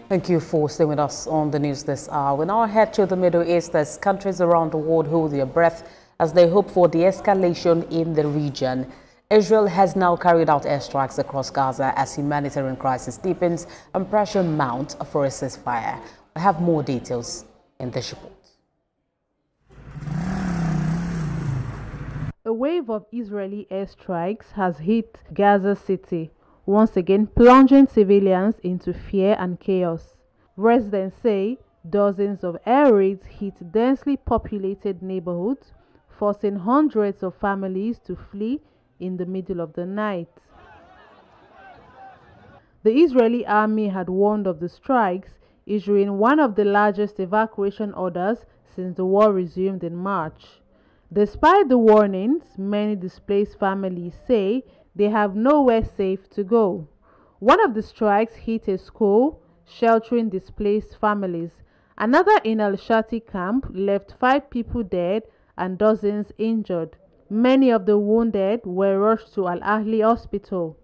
Thank you for staying with us on the news this hour. We now head to the Middle East as countries around the world hold their breath as they hope for de-escalation in the region. Israel has now carried out airstrikes across Gaza as humanitarian crisis deepens and pressure mounts for a ceasefire. We have more details in this report. A wave of Israeli airstrikes has hit Gaza City, once again plunging civilians into fear and chaos. Residents say dozens of air raids hit densely populated neighborhoods, forcing hundreds of families to flee in the middle of the night. The Israeli army had warned of the strikes, issuing one of the largest evacuation orders since the war resumed in March. Despite the warnings, many displaced families say they have nowhere safe to go. One of the strikes hit a school, sheltering displaced families. Another in Al-Shati camp left 5 people dead and dozens injured. Many of the wounded were rushed to Al-Ahli hospital.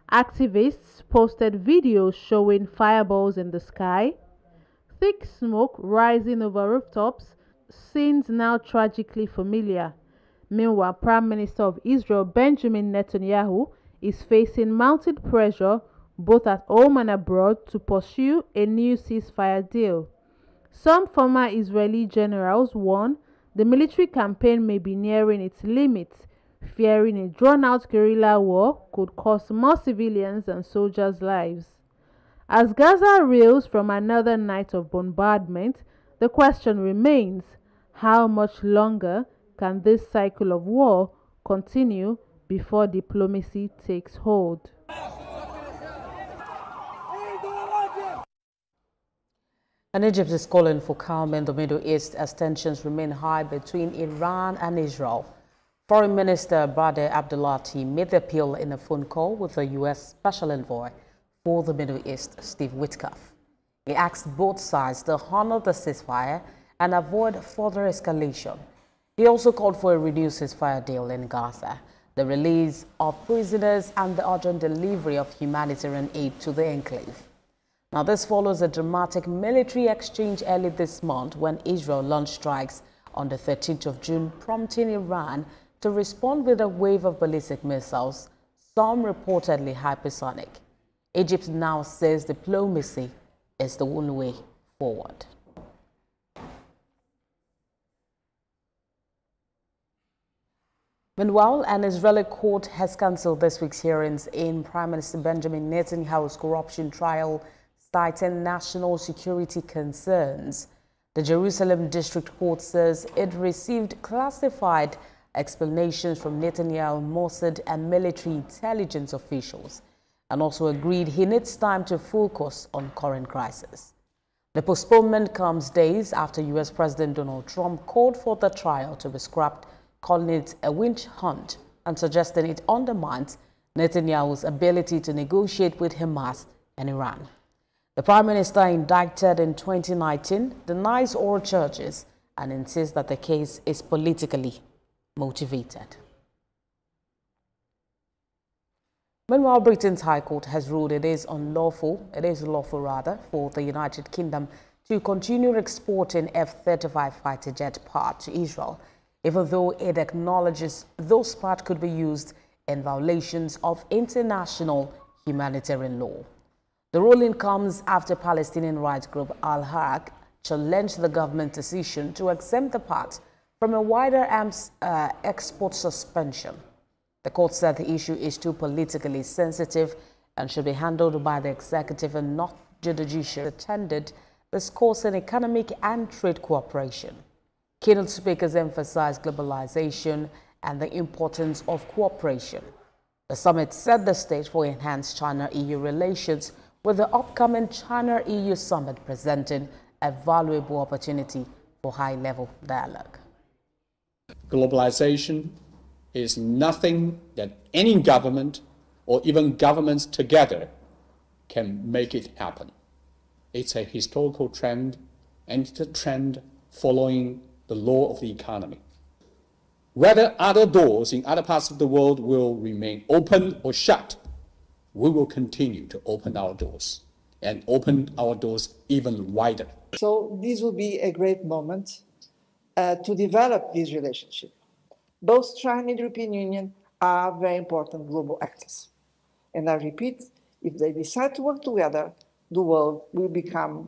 Activists posted videos showing fireballs in the sky, thick smoke rising over rooftops, scenes now tragically familiar. Meanwhile, Prime Minister of Israel Benjamin Netanyahu is facing mounted pressure both at home and abroad to pursue a new ceasefire deal. Some former Israeli generals warn the military campaign may be nearing its limits, fearing a drawn-out guerrilla war could cost more civilians and soldiers' lives. As Gaza reels from another night of bombardment, the question remains: how much longer can this cycle of war continue before diplomacy takes hold? And Egypt is calling for calm in the Middle East as tensions remain high between Iran and Israel. Foreign Minister Badr Abdulati made the appeal in a phone call with the U.S. Special Envoy for the Middle East, Steve Witkoff. He asked both sides to honor the ceasefire and avoid further escalation. He also called for a renewed ceasefire deal in Gaza, the release of prisoners, and the urgent delivery of humanitarian aid to the enclave. Now, this follows a dramatic military exchange early this month when Israel launched strikes on the 13th of June, prompting Iran to respond with a wave of ballistic missiles, some reportedly hypersonic. Egypt now says diplomacy is the only way forward. Meanwhile, an Israeli court has cancelled this week's hearings in Prime Minister Benjamin Netanyahu's corruption trial, citing national security concerns. The Jerusalem District Court says it received classified explanations from Netanyahu, Mossad, and military intelligence officials, and also agreed he needs time to focus on current crisis. The postponement comes days after U.S. President Donald Trump called for the trial to be scrapped, calling it a witch hunt and suggesting it undermines Netanyahu's ability to negotiate with Hamas and Iran. The Prime Minister, indicted in 2019, denies all charges and insists that the case is politically motivated. Meanwhile, Britain's High Court has ruled it is lawful for the United Kingdom to continue exporting F-35 fighter jet parts to Israel, even though it acknowledges those parts could be used in violations of international humanitarian law. The ruling comes after Palestinian rights group Al-Haq challenged the government's decision to exempt the parts from a wider arms export suspension. The court said the issue is too politically sensitive and should be handled by the executive and not the judiciary. Attended discussing economic and trade cooperation. Keynote speakers emphasized globalization and the importance of cooperation. The summit set the stage for enhanced China-EU relations, with the upcoming China-EU summit presenting a valuable opportunity for high-level dialogue. Globalization is nothing that any government or even governments together can make it happen. It's a historical trend, and it's a trend following the law of the economy. Whether other doors in other parts of the world will remain open or shut, we will continue to open our doors and open our doors even wider. So this will be a great moment to develop this relationship. Both China and the European Union are very important global actors. And I repeat, if they decide to work together, the world will become